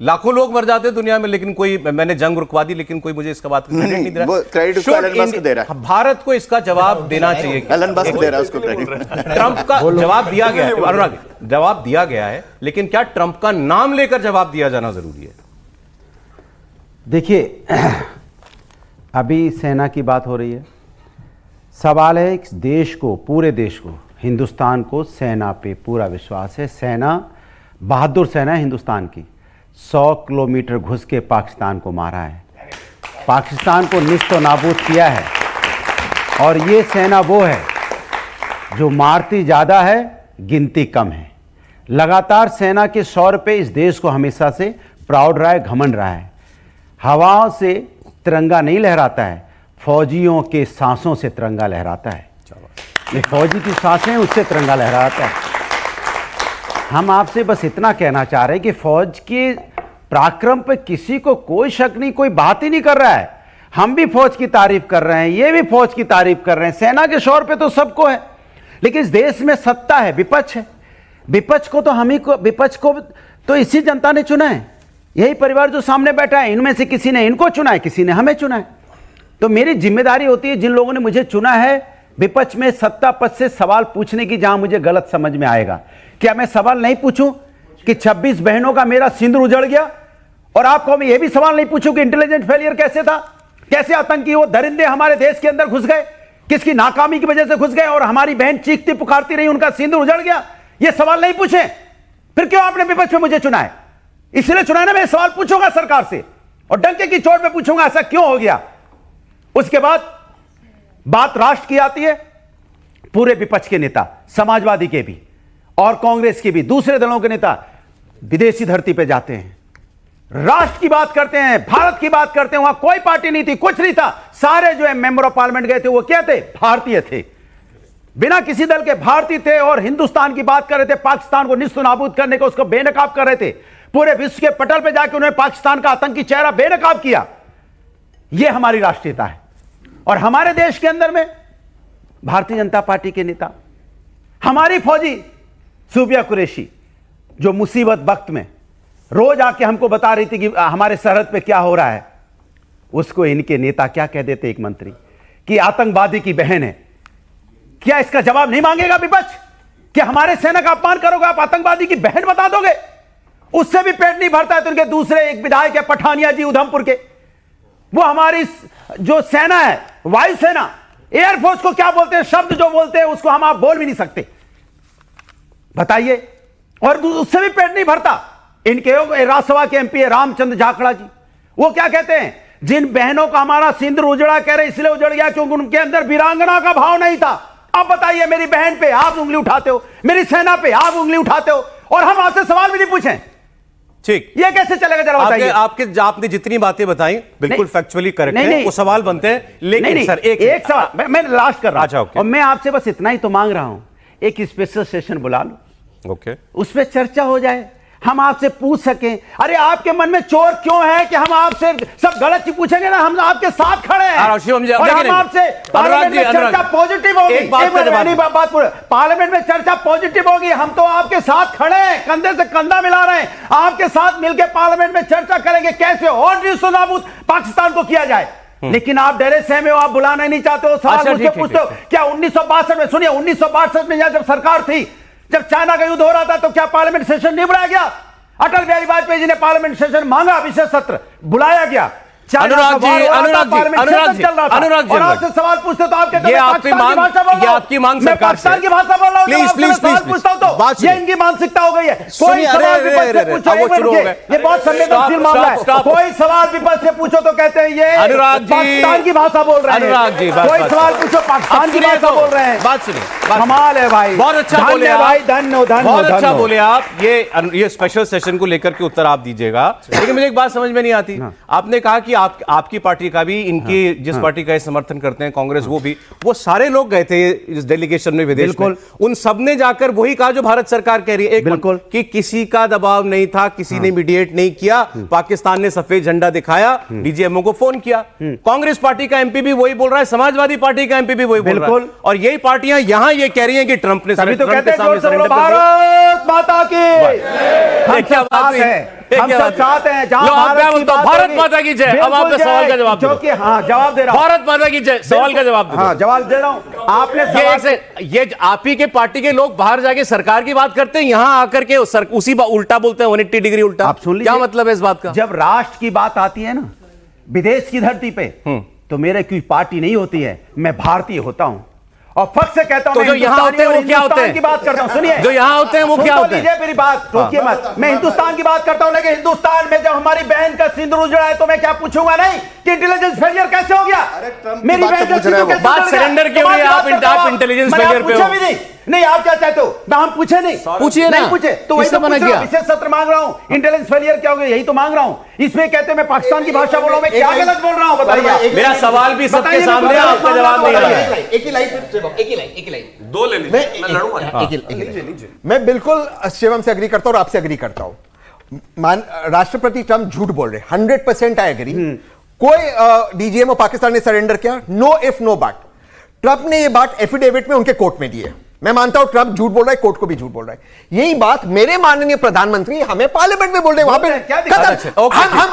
लाखों लोग मर जाते हैं दुनिया में, लेकिन कोई, मैंने जंग रुकवा दी, लेकिन कोई मुझे इसका बात क्रेडिट नहीं दे रहा। क्रेडिट एलन मस्क दे रहा है। भारत को इसका जवाब देना चाहिए। एलन मस्क दे रहा है उसको क्रेडिट। ट्रंप का जवाब दिया गया है, अनुराग, जवाब दिया गया है, लेकिन क्या ट्रंप का नाम लेकर जवाब दिया जाना जरूरी है? देखिए, अभी सेना की बात हो रही है। सवाल है, इस देश को, पूरे देश को, हिंदुस्तान को सेना पे पूरा विश्वास है। सेना बहादुर सेना है हिंदुस्तान की। 100 किलोमीटर घुस के पाकिस्तान को मारा है, पाकिस्तान को निस्तो नाबूद किया है। और ये सेना वो है जो मारती ज़्यादा है, गिनती कम है। लगातार सेना के शौर्य पे इस देश को हमेशा से प्राउड रहा है, घमंड रहा है। हवाओं से तिरंगा नहीं लहराता है, फौजियों के सांसों से तिरंगा लहराता है। ये फौजी की सांसें, उससे तिरंगा लहराता है। हम आपसे बस इतना कहना चाह रहे हैं कि फौज के पराक्रम पे किसी को कोई शक नहीं, कोई बात ही नहीं कर रहा है। हम भी फौज की तारीफ कर रहे हैं, ये भी फौज की तारीफ कर रहे हैं। सेना के शौर्य पे तो सबको है, लेकिन इस देश में सत्ता है, विपक्ष है। विपक्ष को तो हम ही को, विपक्ष को तो इसी जनता ने चुना है। यही परिवार जो सामने बैठा है, इनमें से किसी ने इनको चुना है, किसी ने हमें चुना है। तो मेरी जिम्मेदारी होती है, जिन लोगों ने मुझे चुना है, विपक्ष में सत्ता पद से सवाल पूछने की, जहां मुझे गलत समझ में आएगा। क्या मैं सवाल नहीं पूछूं कि 26 बहनों का मेरा सिंदूर उजड़ गया? और आपको मैं यह भी सवाल नहीं पूछूं कि इंटेलिजेंस फेलियर कैसे था, कैसे आतंकी वो दरिंदे हमारे देश के अंदर घुस गए, किसकी नाकामी की वजह से घुस गए और हमारी बहन चीखती पुकारती रही, उनका सिंदूर उजड़ गया? ये सवाल नहीं पूछे, फिर क्यों आपने विपक्ष में मुझे चुना है? इसलिए चुना है ना, मैं सवाल पूछूंगा सरकार से और डंके की चोट पे पूछूंगा ऐसा क्यों हो गया। उसके बाद बात राष्ट्र की आती है। पूरे विपक्ष के नेता, समाजवादी के भी और कांग्रेस के भी, दूसरे दलों के नेता विदेशी धरती पे जाते हैं, राष्ट्र की बात करते हैं, भारत की बात करते हैं। वहां कोई पार्टी नहीं थी, कुछ नहीं था। सारे जो है मेंबर ऑफ पार्लियामेंट गए थे, वो क्या थे? भारतीय थे, बिना किसी दल के भारतीय थे और हिंदुस्तान की बात कर रहे थे। पाकिस्तान को निस्तो नाबूद करने को, उसको बेनकाब कर रहे थे। पूरे विश्व के पटल पे जाकर उन्होंने पाकिस्तान का आतंकी चेहरा बेनकाब किया। यह हमारी राष्ट्रीयता है। और हमारे देश के अंदर में भारतीय जनता पार्टी के नेता, हमारी फौजी सूबिया कुरैशी, जो मुसीबत वक्त में रोज आके हमको बता रही थी कि हमारे सरहद पे क्या हो रहा है, उसको इनके नेता क्या कह देते, एक मंत्री, कि आतंकवादी की बहन है। क्या इसका जवाब नहीं मांगेगा विपक्ष? क्या हमारे सेना का अपमान करोगे, आप आतंकवादी की बहन बता दोगे? उससे भी पेट नहीं भरता है तो उनके दूसरे एक विधायक है पठानिया जी उधमपुर के, वो हमारी जो सेना है, वायुसेना, एयरफोर्स को क्या बोलते हैं, शब्द जो बोलते हैं उसको हम आप बोल भी नहीं सकते, बताइए। और उससे भी पेट नहीं भरता। इनके राज्यसभा के एमपी रामचंद्र झाकड़ा जी, वो क्या कहते हैं, जिन बहनों का हमारा सिंदूर उजड़ा, कह रहे इसलिए उजड़ गया क्योंकि उनके अंदर वीरांगना का भाव नहीं था, आप बताइए, मेरी बहन पे आप उंगली उठाते हो, मेरी सेना पे आप उंगली उठाते हो, और हम आपसे सवाल भी नहीं पूछें। ठीक, ये कैसे चलेगा जरा बताइए। आपने जितनी बातें बताई बिल्कुल फैक्चुअली करेक्ट है, नहीं, वो सवाल बनते हैं, लेकिन नहीं, सर एक सवाल मैं लास्ट कर रहा अच्छा, हूं, ओके। और मैं आपसे बस इतना ही तो मांग रहा हूं, एक स्पेशल सेशन बुला लो, ओके, उस पर चर्चा हो जाए, हम आपसे पूछ सकें, अरे आपके मन में चोर क्यों है कि हम आपसे सब गलत चीज पूछेंगे ना, हम आपके साथ खड़े हैं, और हम आपसे पार्लियामेंट में चर्चा पॉजिटिव होगी, पार्लियामेंट में चर्चा पॉजिटिव होगी, हम तो आपके साथ खड़े हैं, कंधे से कंधा मिला रहे हैं, आपके साथ मिलकर पार्लियामेंट में चर्चा करेंगे कैसे और निस्तनाबूद पाकिस्तान को किया जाए। लेकिन आप डरे सहमे हो, आप बुलाना ही नहीं चाहते हो, सवाल मुझसे पूछते हो। क्या 1962 में, सुनिए 1962 में जब सरकार थी, जब चाइना का युद्ध हो रहा था, तो क्या पार्लियामेंट सेशन नहीं बुलाया गया? अटल बिहारी वाजपेयी जी ने पार्लियामेंट सेशन मांगा, विशेष सत्र बुलाया गया। अनुराग जी, आपसे सवाल पूछते तो आप कहते ये आपकी मांग सरकार से, पाकिस्तान की भाषा बोल रहा हूं, प्लीज प्लीज प्लीज पूछता हूं तो ये इनकी मानसिकता हो गई है। कोई सवाल विपक्ष से पूछो, ये बहुत संवेदनशील मामला है, कोई सवाल विपक्ष से पूछो तो कहते हैं ये पाकिस्तान की भाषा बोल रहे हैं। अनुराग जी, कोई सवाल पूछो, पाकिस्तान की भाषा बोल रहे हैं। बात सुनिए, कमाल है भाई, बहुत अच्छा बोले भाई, धन्यवाद, बहुत अच्छा बोले आप। ये स्पेशल सेशन को लेकर के उत्तर आप दीजिएगा, लेकिन मुझे एक बात समझ में नहीं आती। आपने कहा कि आपकी पार्टी का भी, इनकी जिस पार्टी का समर्थन करते हैं कांग्रेस, वो सारे लोग गए थे इस डेलीगेशन में विदेश में, उन सब ने जाकर वही कहा जो भारत सरकार कह रही है, बिल्कुल, कि किसी का दबाव नहीं था, किसी ने मीडिएट नहीं किया, पाकिस्तान ने सफेद झंडा दिखाया, डीजीएमओ को फोन किया। कांग्रेस पार्टी का एमपी भी वही बोल रहा है, समाजवादी पार्टी का एमपी भी वही बोल रहा है, और यही पार्टियां यहां ये कह रही हैं कि ट्रंप ने भारत माता की, क्या बात है, हम सब चाहते हैं जहां भारत माता की जय। अब आपने सवाल का जवाब जो कि हाँ जवाब दे रहा हूं, भारत माता की जय, सवाल का जवाब हाँ जवाब दे रहा हूं। आपने ये आप ही के पार्टी के लोग बाहर जाके सरकार की बात करते हैं, यहां आकर के उसी उल्टा बोलते हैं, 180 डिग्री उल्टा। आप सुन लीजिए, क्या मतलब है इस बात का? जब राष्ट्र की बात आती है ना, विदेश की धरती पे, तो मेरे कोई पार्टी नहीं होती है, मैं भारतीय होता हूं, और फर्क से कहता हूं। तो जो यहाँ होते हैं वो क्या होते हैं? की बात करता हूं, सुनिए, जो यहाँ होते हैं वो क्या होते हैं? मेरी बात रोकिए मत, मैं हिंदुस्तान की बात करता हूं, लेकिन हिंदुस्तान में जब हमारी बहन का सिंदूर उजड़ा है तो मैं क्या पूछूंगा नहीं कि इंटेलिजेंस फेलियर कैसे हो गया? मेरी बहन का सिंदूर कैसे बात सरेंडर क्यों हुई? आप इंटेलिजेंस फेलियर पे हो? नहीं, आप क्या चाहते हो? मैं हम पूछे नहीं, पूछिए ना, पूछे तो वही तो पूछ रहा हूं, विशेष सत्र मांग रहा हूं, इंटेलिजेंस फेलियर क्या हो गया, यही तो मांग रहा हूं। इसमें कहते हैं मैं पाकिस्तान की भाषा बोल रहा हूं, मैं क्या गलत बोल रहा हूं बताइए? मेरा सवाल भी सबके सामने, आपका जवाब नहीं आ रहा है। एक ही लाइन दो ले लीजिए, मैं लड़ूंगा। मैं बिल्कुल शिवम से अग्री करता हूं और आपसे अग्री करता हूं। राष्ट्रपति ट्रंप झूठ बोल रहे, 100% आई एग्री। कोई डीजीएमओ पाकिस्तान ने सरेंडर किया, no if no but. Trump ने यह बात एफिडेविट में उनके कोर्ट में दी है। मैं मानता हूं ट्रंप झूठ बोल रहा है, कोर्ट को भी झूठ बोल रहा है। यही बात मेरे माननीय प्रधानमंत्री हमें पार्लियामेंट में बोल रहे हैं, वहां पे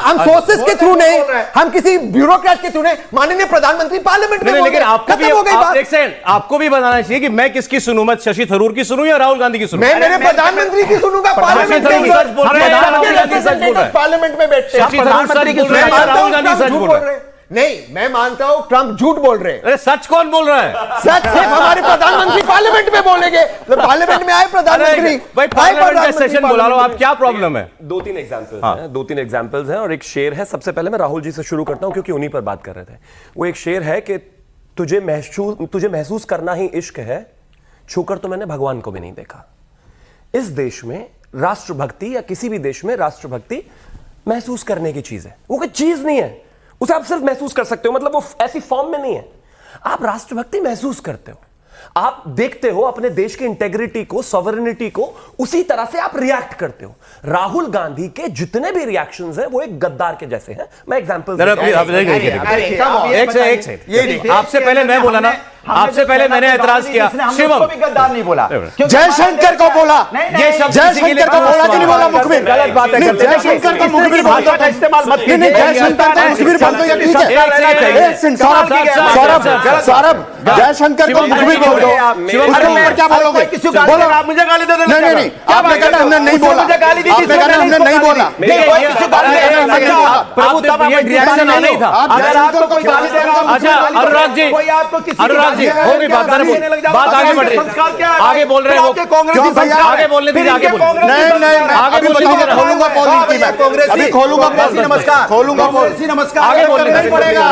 हम सोर्सेस के थ्रू नहीं, हम किसी ब्यूरोक्रेट के थ्रू नहीं, माननीय प्रधानमंत्री पार्लियामेंट में। लेकिन आपको भी बताना चाहिए कि मैं किसकी सुनूं, मैं शशि थरूर की सुनूं या राहुल गांधी की सुनूं? मैं मेरे प्रधानमंत्री की सुनूंगा, पार्लियामेंट में बैठते हैं, राहुल गांधी सच बोल रहे हैं। नहीं, मैं मानता हूं ट्रंप झूठ बोल रहे हैं। अरे सच कौन बोल रहा है? सच सिर्फ हमारे प्रधानमंत्री पार्लियामेंट में बोलेंगे। तो पार्लियामेंट में आए प्रधानमंत्री, भाई पार्लियामेंट का सेशन बुला लो, आप क्या प्रॉब्लम है? दो तीन एग्जांपल्स हैं और एक शेर है। सबसे पहले मैं राहुल जी से शुरू करता हूं क्योंकि उन्हीं पर बात कर रहे थे। वो एक शेर है कि तुझे महसूस करना ही इश्क है, छूकर तो मैंने भगवान को भी नहीं देखा। इस देश में राष्ट्रभक्ति या किसी भी देश में राष्ट्रभक्ति महसूस करने की चीज है, वो कोई चीज नहीं है, उसे आप सिर्फ महसूस कर सकते हो, मतलब वो ऐसी फॉर्म में नहीं है। आप राष्ट्रभक्ति महसूस करते हो, आप देखते हो अपने देश की इंटेग्रिटी को, सॉवरेनिटी को, उसी तरह से आप रिएक्ट करते हो। राहुल गांधी के जितने भी रिएक्शंस हैं वो एक गद्दार के जैसे हैं। मैं एग्जांपल आपसे पहले मैं बोला ना, आपसे पहले मैंने एतराज किया, शिवम भी गद्दार नहीं बोला, जयशंकर को बोला, ये शब्द जयशंकर को बोला कि नहीं बोला मुखबिर? गलत बात है, जयशंकर को मुखबिर भाषा का इस्तेमाल मत कीजिए। नहीं, जयशंकर को मुखबिर बोल दो या ठीक है? सौरभ, जयशंकर को मुखबिर बोल दो, उसके ऊपर क्या बोलोगे? बोलो, आप मुझे गाली दे देना। नहीं, आपने कहा हमने नहीं बोला, आपने कहा हमने नहीं बोला। रिएक्शन नहीं था। अगर आपको कोई गाली देगा, अच्छा अनुराग जी, जी हो गई बात, बात आगे बढ़ रही है, आगे बोल रहे हैं वो, आगे बोलने दीजिए, आगे बोलिए। नहीं आगे बोलिए, खोलूंगा पॉलिसी मैं, अभी खोलूंगा पॉलिसी, नमस्कार, खोलूंगा पॉलिसी, नमस्कार, आगे बोलने नहीं पड़ेगा,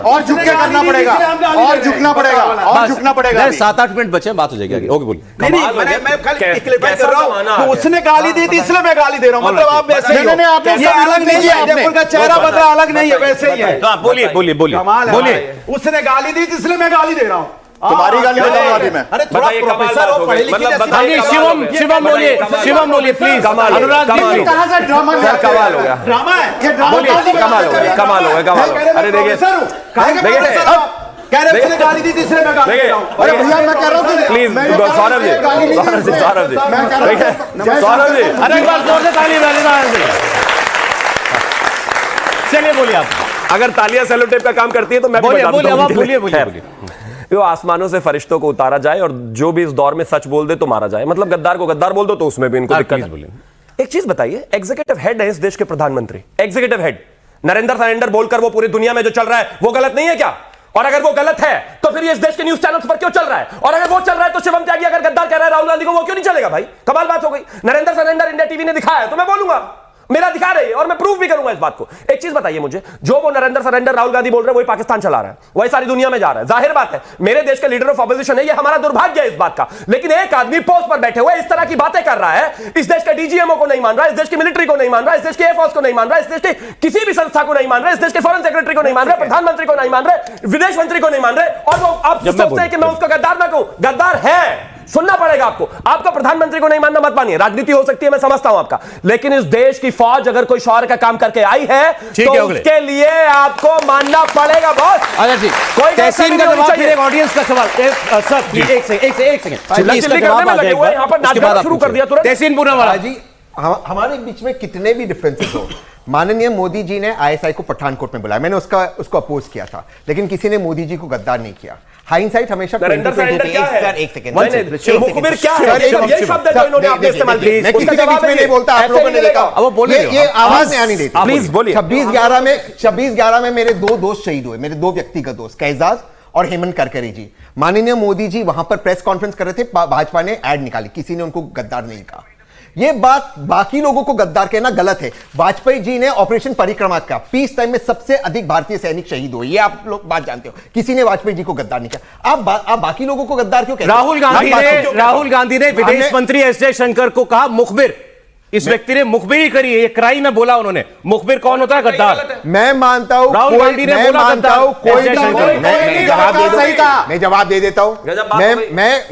और झुक के करना पड़ेगा, और झुकना पड़ेगा, और झुकना पड़ेगा। 7-8 मिनट बचे, बात हो जाएगी आगे। ओके बोलिए। मैं खाली क्लियर कर रहा हूं, तो उसने गाली दी थी इसलिए मैं गाली दे रहा हूं, मतलब आप वैसे ही नहीं, आपने ये अलग नहीं है, जयपुर का चेहरा बदला अलग नहीं है, वैसे ही है। बोलिए बोलिए बोलिए बोलिए। उसने गाली दी थी इसलिए मैं गाली दे रहा हूं। तुम्हारी गाली दे रहा हूं अभी मैं। अरे थोड़ा प्रोफेसर हो, पढ़े लिखे जैसी बात बताइए, करो। शिवम बोलिए, शिवम बोलिए प्लीज। अनुराग जी कहां से ड्रामा सर कमाल हो गया, ड्रामा है, ये ड्रामा बोलिए, कमाल हो गया, कमाल हो गया, कमाल हो गया। अरे देखिए, कह रहे उसने गाली दी थी इसलिए मैं गाली दे रहा हूं। अरे भैया मैं कह रहा हूं प्लीज सौरभ जी, सौरभ जी, सौरभ जी, सौरभ जी, अरे एक बार जोर से ताली बजाइए। चलिए बोलिए आप। अगर तालियां सेलो टेप का काम करती है तो मैं भी बोलिए बता बोलिए, देता हूं अब कि बोलिए खैर, बोलिए। जो आसमानों से फरिश्तों को उतारा जाए और जो भी इस दौर में सच बोल दे तो मारा जाए, मतलब गद्दार को गद्दार बोल दो तो उसमें भी इनको दिक्कत है। एक चीज बताइए, एग्जीक्यूटिव हेड है इस देश के प्रधानमंत्री, एग्जीक्यूटिव हेड नरेंद्र सरेंडर बोलकर वो पूरी दुनिया में जो चल रहा है वो गलत नहीं है क्या? और अगर वो गलत है तो फिर ये इस देश के न्यूज चैनल्स पर क्यों चल रहा है? और अगर वो चल रहा है तो शिवम त्यागी अगर गद्दार कह रहा है राहुल गांधी को, वो क्यों नहीं चलेगा भाई? कमाल बात हो गई। नरेंद्र सरेंडर इंडिया टीवी ने दिखाया है तो मैं बोलूंगा, मेरा अधिकार है और मैं प्रूव भी करूंगा इस बात को। एक चीज बताइए मुझे, जो वो नरेंद्र सरेंडर राहुल गांधी बोल रहे हैं वही पाकिस्तान चला रहा है, वही सारी दुनिया में जा रहा है। जाहिर बात है मेरे देश के लीडर ऑफ ऑपोजिशन है, ये हमारा दुर्भाग्य है इस बात का। लेकिन एक आदमी पोस्ट पर बैठे हुए इस तरह की बातें कर रहा है, इस देश के डीजीएमओ को नहीं मान रहा, इस देश की मिलिट्री को नहीं मान रहा, इस देश के एयरफोर्स को नहीं मान रहा, इस देश के किसी भी संस्था को नहीं मान रहा, इस देश के फॉरेन सेक्रेटरी को नहीं मान रहे, प्रधानमंत्री को नहीं मान रहे, विदेश मंत्री को नहीं मान रहे, और वो आप सोचते हैं कि मैं उसको गद्दार ना कहूं? गद्दार है, सुनना पड़ेगा आपको। आपका प्रधानमंत्री को नहीं मानना मत मानिए, राजनीति हो सकती है, मैं समझता हूं आपका, लेकिन इस देश की फौज अगर कोई शौर्य का काम करके आई है तो उसके लिए आपको मानना पड़ेगा बॉस। अच्छा जी, कोई तहसीन का जवाब, फिर एक ऑडियंस का सवाल। सर एक सेकंड यहां पर नाच शुरू कर दिया तुरंत। तहसीन पूनावाला जी, हमारे बीच में कितने भी डिफरेंसेस हो, माननीय मोदी जी ने आईएसआई को पठानकोट में बुलाया, मैंने उसको अपोज किया था, लेकिन किसी ने मोदी जी को गद्दार नहीं किया। हाइंडसाइट हमेशा नरेंद्र सरेंडर क्या है? एक सेकंड, मुखबिर क्या है? ये शब्द जो इन्होंने आपने इस्तेमाल किए, मैं किसी के बीच में नहीं बोलता, आप लोगों ने देखा, अब वो बोले ये आवाज नहीं आनी देती। प्लीज बोलिए। 26/11 में मेरे 2 दोस्त शहीद हुए, मेरे 2 व्यक्तिगत दोस्त, कैजाज और हेमंत करकरे जी। माननीय मोदी जी वहां पर प्रेस कॉन्फ्रेंस कर रहे थे, भाजपा ने ऐड निकाली, किसी ने उनको गद्दार नहीं कहा। ये बात बाकी लोगों को गद्दार कहना गलत है। वाजपेयी जी ने ऑपरेशन परिक्रमा का पीस टाइम में सबसे अधिक भारतीय सैनिक शहीद हुए, ये आप लोग बात जानते हो, किसी ने वाजपेयी जी को गद्दार नहीं किया। आप बाकी लोगों को गद्दार क्यों कहते हैं? राहुल गांधी ने विदेश मंत्री एस जयशंकर को कहा मुखबिर, इस व्यक्ति ने मुखबिरी करी है, ये क्राइम है बोला उन्होंने। मुखबिर कौन होता है? गद्दार। मैं मानता हूं, राहुल गांधी ने बोला मैं जवाब दे देता हूं।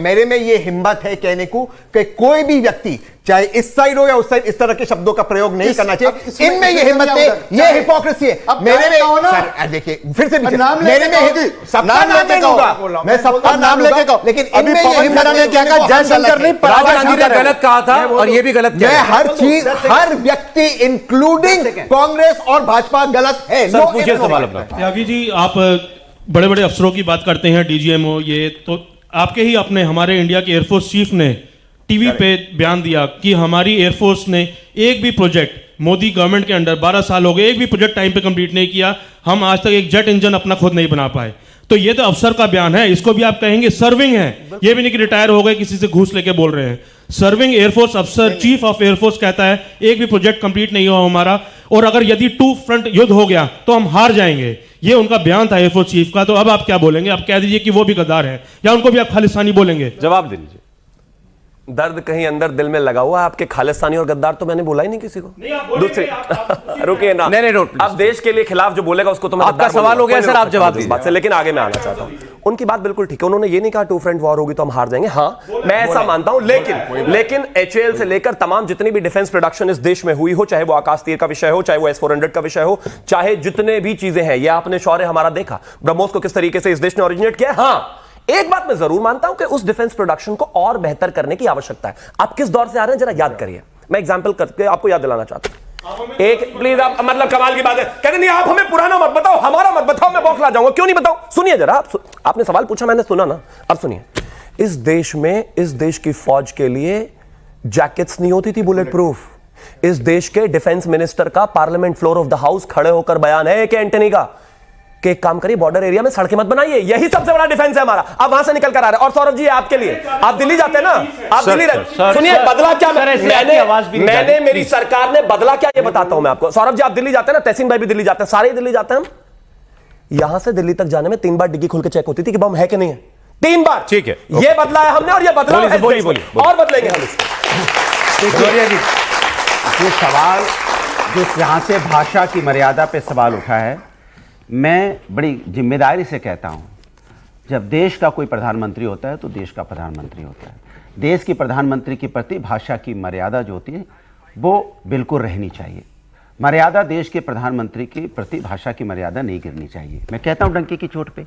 मेरे में ये हिम्मत है कहने को कि कोई भी व्यक्ति चाहे इस साइड हो या उस साइड इस तरह के शब्दों का प्रयोग नहीं करना चाहिए। इनमें ये हिम्मत है, ये हिपोक्रेसी है। मेरे में सर देखिए फिर से मेरे में सबका नाम लेके कहूंगा, मैं सबका नाम लेके कहूं, लेकिन इनमें ये हिम्मत ने क्या कहा, जयशंकर नहीं, राहुल गांधी ने गलत कहा था और ये भी गलत मैं हर चीज, हर व्यक्ति इंक्लूडिंग कांग्रेस और भाजपा गलत है। पूछिए सवाल अपना। त्यागी जी, आप बड़े बड़े अफसरों की बात करते हैं, डीजीएमओ, ये तो आपके ही अपने हमारे इंडिया के एयरफोर्स चीफ ने टीवी पे बयान दिया कि हमारी एयरफोर्स ने एक भी प्रोजेक्ट मोदी गवर्नमेंट के अंडर 12 साल हो गए, एक भी प्रोजेक्ट टाइम पे कंप्लीट नहीं किया, हम आज तक एक जेट इंजन अपना खुद नहीं बना पाए। तो ये तो अफसर का बयान है, इसको भी आप कहेंगे सर्विंग है, ये भी नहीं कि रिटायर हो गए किसी से घूस लेके बोल रहे हैं। सर्विंग एयरफोर्स अफसर, चीफ ऑफ एयरफोर्स कहता है एक भी प्रोजेक्ट कंप्लीट नहीं हुआ हमारा, और अगर यदि 2 फ्रंट युद्ध हो गया तो हम हार जाएंगे। ये उनका बयान था एयरफोर्स चीफ का। तो अब आप क्या बोलेंगे? आप कह दीजिए कि वो भी गद्दार है, या उनको भी आप खालिस्तानी बोलेंगे? जवाब दे दीजिए। दर्द कहीं अंदर दिल में लगा हुआ है आपके। खालिस्तानी और गद्दार तो मैंने बोला ही नहीं किसी को। दूसरी रुकिए ना, नहीं, अब देश के लिए खिलाफ जो बोलेगा उसको तो मैं आपका सवाल हो गया सर, आप जवाब इस बात से, लेकिन आगे मैं आना चाहता हूं। उनकी बात बिल्कुल ठीक है, उन्होंने ये नहीं कहा 2 फ्रंट वॉर होगी तो हम हार जाएंगे। हाँ, मैं ऐसा मानता हूं, लेकिन HAL से लेकर तमाम जितनी भी डिफेंस प्रोडक्शन इस देश में हुई हो, चाहे वो आकाश तीर का विषय हो, चाहे वो S-400 का विषय हो, चाहे जितने भी चीजें हैं, ये आपने शौर्य हमारा देखा, ब्रह्मोस को किस तरीके से इस देश ने ओरिजिनेट किया। हाँ, एक बात मैं जरूर मानता हूं कि उस डिफेंस प्रोडक्शन को और बेहतर करने की आवश्यकता है। आप किस दौर से आ रहे हैं जरा याद करिए, मैं एग्जांपल करके आपको याद दिलाना चाहता हूं। एक प्लीज, आप मतलब कमाल की बात है, कहते नहीं आप हमें पुराना मत बताओ, हमारा मत बताओ, मैं बौखला जाऊंगा। क्यों नहीं बताओ? सुनिए जरा, आपने सवाल पूछा, मैंने सुना ना, अब सुनिए। इस देश में, इस देश की फौज के लिए जैकेट्स नहीं होती थी बुलेट प्रूफ। इस देश के डिफेंस मिनिस्टर का parliament floor of the house खड़े होकर बयान है कि एंटनी का कि एक काम करिए, बॉर्डर एरिया में सड़कें मत बनाइए, यही सबसे बड़ा डिफेंस है हमारा। अब वहां से निकल कर आ रहे हैं। और सौरभ जी आपके लिए, आप दिल्ली जाते हैं ना, आप दिल्ली सुनिए, बदला क्या मैंने मेरी सरकार ने बदला क्या, ये बताता हूं मैं आपको। सौरभ जी आप दिल्ली जाते हैं ना, तहसीन भाई भी दिल्ली जाते हैं, सारे दिल्ली जाते हैं। यहां से दिल्ली तक जाने में 3 बार डिग्गी खोल के चेक होती थी कि बम है कि नहीं है, 3 बार। ठीक है, ये बदला है हमने, और ये बदला और बदलेंगे हम इसको। ये सवाल जो यहाँ से भाषा की मर्यादा पे सवाल उठा है, मैं बड़ी जिम्मेदारी से कहता हूँ, जब देश का कोई प्रधानमंत्री होता है तो देश का प्रधानमंत्री होता है। देश की प्रधानमंत्री के प्रति भाषा की मर्यादा जो होती है वो बिल्कुल रहनी चाहिए। मर्यादा देश के प्रधानमंत्री के प्रति भाषा की मर्यादा नहीं गिरनी चाहिए। मैं कहता हूँ डंके की चोट पे,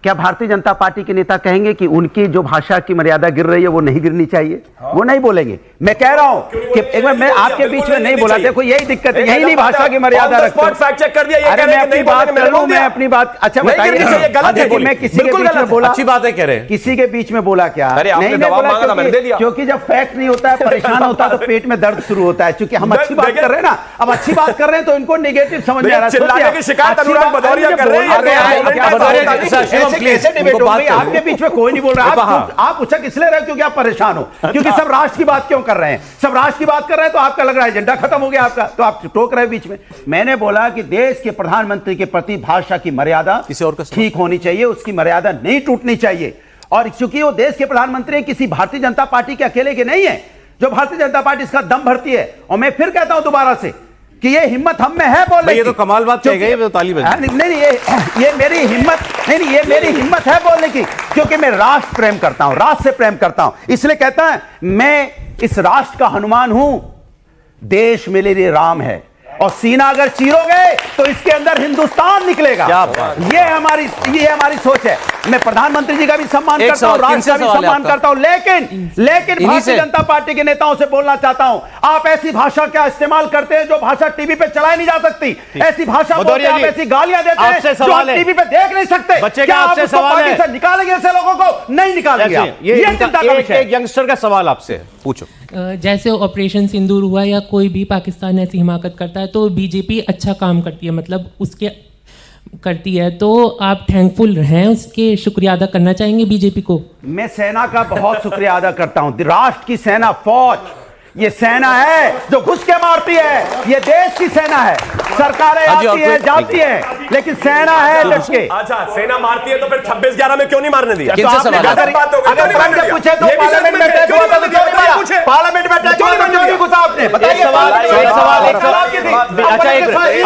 क्या भारतीय जनता पार्टी के नेता कहेंगे कि उनकी जो भाषा की मर्यादा गिर रही है वो नहीं गिरनी चाहिए? वो नहीं बोलेंगे। मैं कह रहा हूं कि एक बार मैं आपके बीच में नहीं बोला, देखो यही दिक्कत है, यही नहीं भाषा की मर्यादा रखते। फैक्ट चेक कर दिया, ये अरे मैं अपनी बात कर लूं, मैं अपनी बात, अच्छा बताइए, मैं किसी के बीच में बोला, अच्छी बात है कह रहे हैं, किसी के बीच में बोला क्या? नहीं बोला, क्योंकि जब फैक्ट नहीं होता है, परेशान होता है, तो पेट में दर्द शुरू होता है। क्योंकि हम अच्छी बात कर रहे हैं ना, अब अच्छी बात कर रहे हैं तो इनको नेगेटिव समझ में आ रहा है। आपके बीच में कोई नहीं बोल रहा, आप उछक इसलिए रहे क्योंकि आप परेशान हो, क्योंकि सब राष्ट्र की बात क्यों कर रहे हैं, सब राष्ट्र की बात कर रहे हैं तो आपका लग रहा है एजेंडा खत्म हो गया आपका, तो आप टोक रहे हैं बीच में। मैंने बोला कि देश के प्रधानमंत्री के प्रति भाषा की मर्यादा ठीक होनी चाहिए, उसकी मर्यादा नहीं टूटनी चाहिए। और क्योंकि वो देश के प्रधानमंत्री किसी भारतीय जनता पार्टी के अकेले के नहीं है, जो भारतीय जनता पार्टी इसका दम भरती है। और मैं फिर कहता हूं दोबारा से कि ये हिम्मत हम में है बोलने की। ये तो कमाल बात कह गई, तो ताली बजाइए। नहीं, ये मेरी हिम्मत नहीं, ये मेरी हिम्मत है बोलने की, क्योंकि मैं राष्ट्र प्रेम करता हूं, राष्ट्र से प्रेम करता हूं। इसलिए कहता है मैं इस राष्ट्र का हनुमान हूं, देश मेरे लिए राम है, और सीना अगर चीरोगे तो इसके अंदर हिंदुस्तान निकलेगा। ये हमारी सोच है। मैं प्रधानमंत्री जी का भी सम्मान करता हूं, राष्ट्र का भी सम्मान करता हूं, लेकिन भारतीय जनता पार्टी के नेताओं से बोलना चाहता हूं, आप ऐसी भाषा क्या इस्तेमाल करते हैं जो भाषा टीवी पे चलाई नहीं जा सकती? ऐसी भाषा बोलते हैं, आप ऐसी गालियां देते हैं जो आप टीवी पे देख नहीं सकते। क्या आप उसको पार्टी से निकालेंगे? ऐसे लोगों को नहीं निकालेंगे। ये चिंता का विषय है। एक यंगस्टर का सवाल आपसे, पूछो। जैसे ऑपरेशन सिंदूर हुआ या कोई भी पाकिस्तान ऐसी हिमाकत करता है तो बीजेपी अच्छा काम करती है, मतलब उसके करती है, तो आप थैंकफुल हैं, उसके शुक्रिया अदा करना चाहेंगे बीजेपी को? मैं सेना का बहुत शुक्रिया अदा करता हूं। राष्ट्र की सेना, फौज, ये सेना है जो घुस के मारती है, ये देश की सेना है। सरकारें आती है जाती है, लेकिन सेना है डट के। अच्छा, सेना मारती है तो फिर 26/11 में क्यों नहीं मारने दिया? अगर पूछे तो पार्लियामेंट में अटैक हुआ था तो क्यों नहीं मारा? पार्लियामेंट में अटैक हुआ तो क्यों नहीं घुसा आपने? बताइए। अच्छा,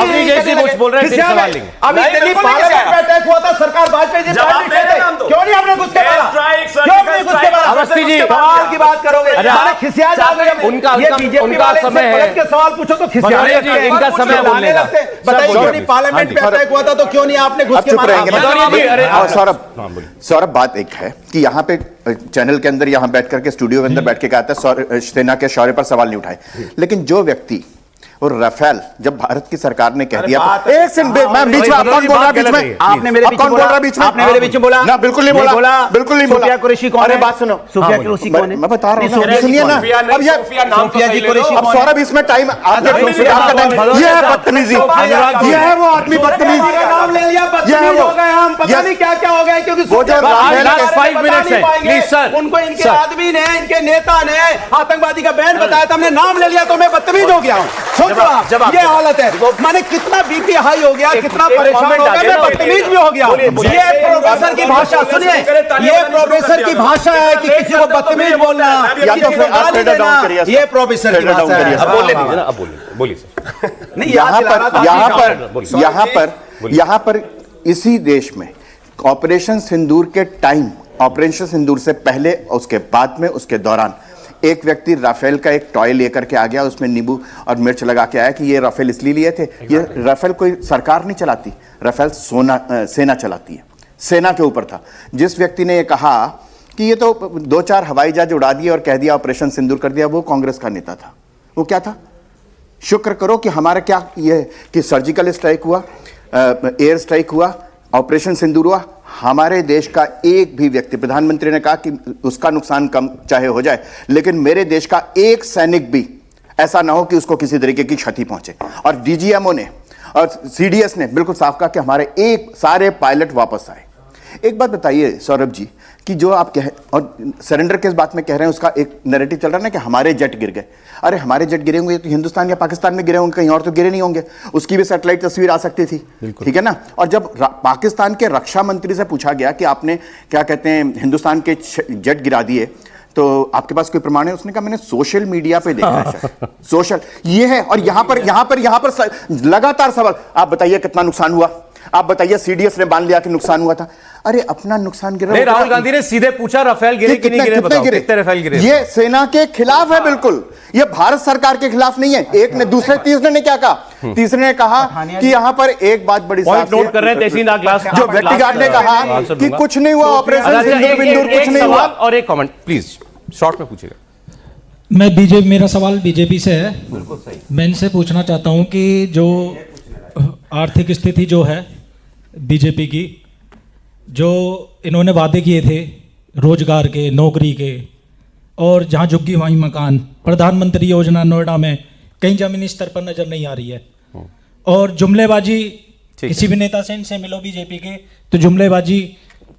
अपनी जैसी कुछ बोल रहे हैं, अभी दिल्ली पार्लियामेंट में अटैक हुआ था, सरकार वाजपेयी जी क्यों नहीं आपने घुस के मारा? क्यों नहीं घुस के मारा? अवस्थी जी सवाल की बात करोगे, खिसिया जाओगे। उनका समय है, के सवाल पूछो तो खिसियाने लगते हैं, इनका समय बोलने का। बताइए, क्यों नहीं पार्लियामेंट में अटैक हुआ था तो क्यों नहीं आपने घुस के मारा? सौरभ, बात एक है कि यहाँ पे चैनल के अंदर, यहाँ बैठ करके, स्टूडियो के अंदर बैठ के कहता है सेना के शौर्य पर सवाल नहीं उठाए, लेकिन जो व्यक्ति और राफेल जब भारत की सरकार ने कह दिया, एक सेकंड मैं बीच में, कौन बोल रहा है बीच में? आपने मेरे बीच में बोला, बीच में आपने मेरे बीच में बोला ना, बिल्कुल नहीं बोला, बिल्कुल नहीं बोला। सुफिया कुरैशी कौन है? बात सुनो, सुफिया कुरैशी कौन है? मैं बता रहा हूं, सुनिए ना। अब ये सुफिया जी कुरैशी, अब सौरभ इसमें टाइम आपने ये है बदतमीजी, ये है वो आदमी बदतमीज, नाम ले लिया, बदतमीज हो गए हम, पता नहीं क्या क्या हो गया, क्योंकि वो जो 5 मिनट है, प्लीज सर। उनको इनके आदमी ने, इनके नेता ने आतंकवादी का बैंड बताया था, हमने नाम ले लिया तो मैं बदतमीज हो गया हूं। सोचो, ये हालत है। माने कितना बीपी हाई हो गया, कितना परेशान हो गया, मैं बदतमीज भी हो गया। ये प्रोफेसर की भाषा सुनिए, ये प्रोफेसर की भाषा है कि किसी को बदतमीज बोलना, किसी को गाली देना, ये प्रोफेसर की भाषा है। अब बोलने दीजिए ना, अब बोलिए सर। नहीं, यहाँ पर इसी देश में ऑपरेशन सिंदूर के टाइम, ऑपरेशन सिंदूर से पहले, उसके बाद में, उसके दौरान एक व्यक्ति राफेल का एक टॉय लेकर के आ गया, उसमें नींबू और मिर्च लगा के आया कि ये राफेल इसलिए लिए थे। ये राफेल कोई सरकार नहीं चलाती, राफेल सेना चलाती है, सेना के ऊपर था। जिस व्यक्ति ने ये कहा कि ये तो 2-4 हवाई जहाज उड़ा दिए और कह दिया ऑपरेशन सिंदूर कर दिया, वो कांग्रेस का नेता था। वो क्या था? शुक्र करो कि हमारा क्या ये कि सर्जिकल स्ट्राइक हुआ, एयर स्ट्राइक हुआ, ऑपरेशन सिंदूर हुआ, हमारे देश का एक भी व्यक्ति, प्रधानमंत्री ने कहा कि उसका नुकसान कम चाहे हो जाए, लेकिन मेरे देश का एक सैनिक भी ऐसा ना हो कि उसको किसी तरीके की क्षति पहुंचे। और डीजीएमओ ने और सीडीएस ने बिल्कुल साफ कहा कि हमारे सारे पायलट वापस आए। एक बात बताइए सौरभ जी कि जो आप कह और सरेंडर के इस बात में कह रहे हैं, उसका एक नैरेटिव चल रहा है ना कि हमारे जेट गिर गए। अरे हमारे जेट गिरे होंगे तो हिंदुस्तान या पाकिस्तान में गिरे होंगे, कहीं और तो गिरे नहीं होंगे। उसकी भी सैटेलाइट तस्वीर आ सकती थी, ठीक है ना। और जब पाकिस्तान के रक्षा मंत्री से पूछा गया कि आपने क्या कहते हैं हिंदुस्तान के जेट गिरा दिए, तो आपके पास कोई प्रमाण है? उसने कहा मैंने सोशल मीडिया पे देखा है। सोशल ये है। और यहां पर लगातार सवाल, आप बताइए कितना नुकसान हुआ, आप बताइए सीडीएस ने मान लिया कि नुकसान हुआ था। अरे अपना नुकसान गिरा। नहीं, राहुल गांधी ने सीधे पूछा राफेल गिरे कि नहीं गिरे, बताओ कितने राफेल गिरे। ये सेना के खिलाफ है, बिल्कुल ये भारत सरकार के खिलाफ नहीं है। एक ने तीसरे ने क्या कहा? तीसरे ने कहा कि यहां पर एक बात बड़ी पॉइंट नोट कर रहे हैं तहसीन ग्लास, जो वेट्टीगार्ड ने कहा कि कुछ नहीं हुआ ऑपरेशन सिंदूर, कुछ नहीं हुआ। और एक कमेंट प्लीज शॉर्ट में पूछिएगा। मेरा सवाल बीजेपी से है। मैं इनसे पूछना चाहता हूं कि जो आर्थिक स्थिति जो है बीजेपी की, जो इन्होंने वादे किए थे रोजगार के, नौकरी के, और जहां झुग्गी वहीं मकान, प्रधानमंत्री योजना नोएडा में कहीं जमीनी स्तर पर नजर नहीं आ रही है। और जुमलेबाजी, किसी भी नेता से इनसे मिलो बीजेपी के तो जुमलेबाजी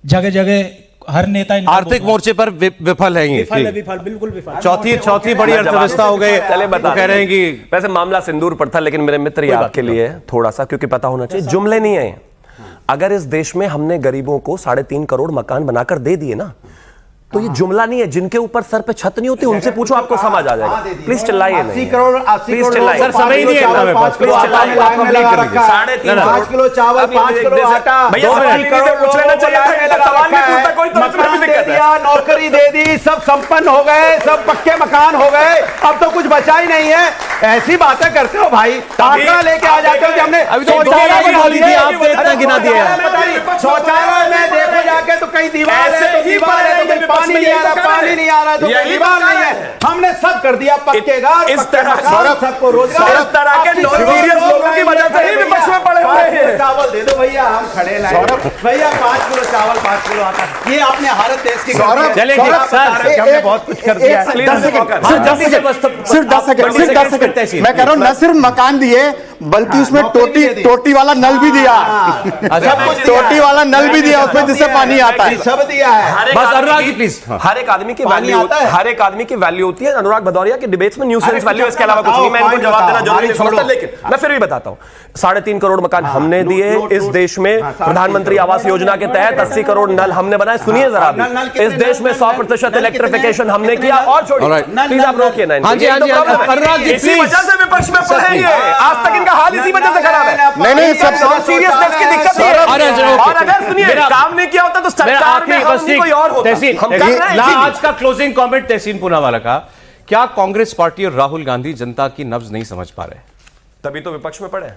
जगह जगह, हर नेता आर्थिक मोर्चे पर विफल है, विफल बिल्कुल विफल। चौथी बड़ी अर्थव्यवस्था हो गई। चले बता कह रहे हैं कि वैसे मामला सिंदूर पर था, लेकिन मेरे मित्र ये आपके लिए थोड़ा सा, क्योंकि पता होना चाहिए, जुमले नहीं है। अगर इस देश में हमने गरीबों को 3.5 करोड़ मकान बनाकर दे दिए ना, तो ये जुमला नहीं है। जिनके ऊपर सर पे छत नहीं होती उनसे पूछो, आपको समझ आ जाएगा। प्लीज चिल्लाइए नहीं, 80 करोड़ प्लीज चिल्लाइए। सर समय ही नहीं है हमें पास, प्लीज चिल्लाइए। 5 किलो चावल, 5 किलो आटा, भैया पूछ लेना चाहिए था, सवाल नहीं पूछता कोई, तो इसमें भी दिक्कत है। नौकरी दे दी, सब संपन्न हो गए, सब पक्के मकान हो गए, अब तो कुछ बचा ही नहीं है। ऐसी बातें करते हो भाई, आंकड़ा लेके आ जाते हो कि हमने अभी तो गिना दिया। शौचालय में देखो जाके तो कहीं दीवार है, तो दीवार है, तो कहीं पानी नहीं आ रहा, पानी नहीं आ रहा, तो कहीं दीवार नहीं है। हमने सब कर दिया पक्के घर, इस तरह सबको रोजगार। इस तरह के नॉनसीरियस लोगों की वजह से ही विपक्ष में पड़े हुए हैं। चावल दे दो भैया, हम खड़े लाए भैया, 5 किलो चावल, 5 किलो आटा, ये आपने भारत देश की चलिए हमने बहुत कुछ कर दिया। सिर्फ 10 सेकंड मैं कह रहा हूं, न सिर्फ मकान दिए बल्कि उसमें टोटी वाला नल भी दिया। टोटी वाला नल भी दिया उसमें, जिससे पानी आता है। सब दिया है। बस अनुराग जी प्लीज। हर एक आदमी की वैल्यू, हर एक आदमी की वैल्यू होती है। अनुराग भदौरिया की डिबेट्स में न्यूसेंस वैल्यू, इसके अलावा कुछ नहीं। मैं इनको जवाब देना जरूरी नहीं समझता, लेकिन मैं फिर भी बताता हूं। 3.5 करोड़ मकान हमने दिए इस देश में। प्रधानमंत्री आवास योजना के तहत 80 करोड़ नल हमने बनाए। सुनिए जरा, इस देश में 100% इलेक्ट्रिफिकेशन हमने किया। और छोड़िए प्लीज, आप रोकिए ना। हाँ जी, अनुराग जी इसी वजह से विपक्ष में पड़े हैं। आज तक इनका हाल इसी वजह से खराब है। नहीं सब सीरियसनेस की दिक्कत है। और अगर सुनिए काम नहीं किया होता तो सरकार में कोई और होता। आज का क्लोजिंग कमेंट तहसीन पूनावाला का, क्या कांग्रेस पार्टी और राहुल गांधी जनता की नब्ज नहीं समझ पा रहे? तभी तो विपक्ष में पड़े।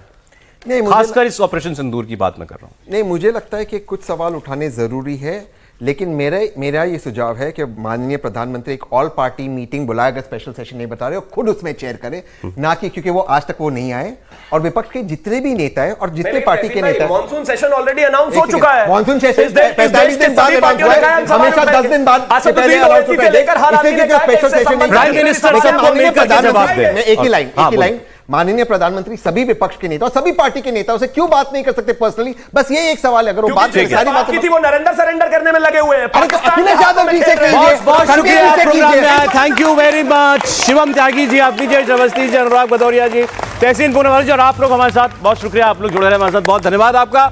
नहीं, खासकर इस ऑपरेशन सिंदूर की बात मैं कर रहा हूं। नहीं, मुझे लगता है कि कुछ सवाल उठाने जरूरी है, लेकिन मेरा ये सुझाव है कि माननीय प्रधानमंत्री एक ऑल पार्टी मीटिंग बुलाए, अगर स्पेशल सेशन नहीं बता रहे हो, खुद उसमें चेयर करे, ना कि क्योंकि वो आज तक वो नहीं आए। और विपक्ष के जितने भी नेता है और जितने पार्टी के नेता, मॉनसून सेशन ऑलरेडी अनाउंस हो चुका है। मॉनसून सेशन 45 दिन बाद हमेशा 10 दिन बाद से पहले स्पेशल सेशन। प्राइम मिनिस्टर सबको मिलकर जवाब दे। एक ही लाइन, माननीय प्रधानमंत्री सभी विपक्ष के नेता और सभी पार्टी के नेताओं से क्यों बात नहीं कर सकते पर्सनली? बस ये एक सवाल है, अगर वो बात सारी बात की थी, वो नरेंद्र सरेंडर करने में लगे हुए हैं। अखिलेश यादव जी से बहुत शुक्रिया प्रोग्राम में आए, thank you very much. Shivam Tyagi ji, Abhijeet Awasthi ji, Anurag Bhadauria ji, Tehseen Poonawalla ji, और आप लोग हमारे साथ, बहुत शुक्रिया, आप लोग जुड़े रहे हमारे साथ, बहुत धन्यवाद आपका।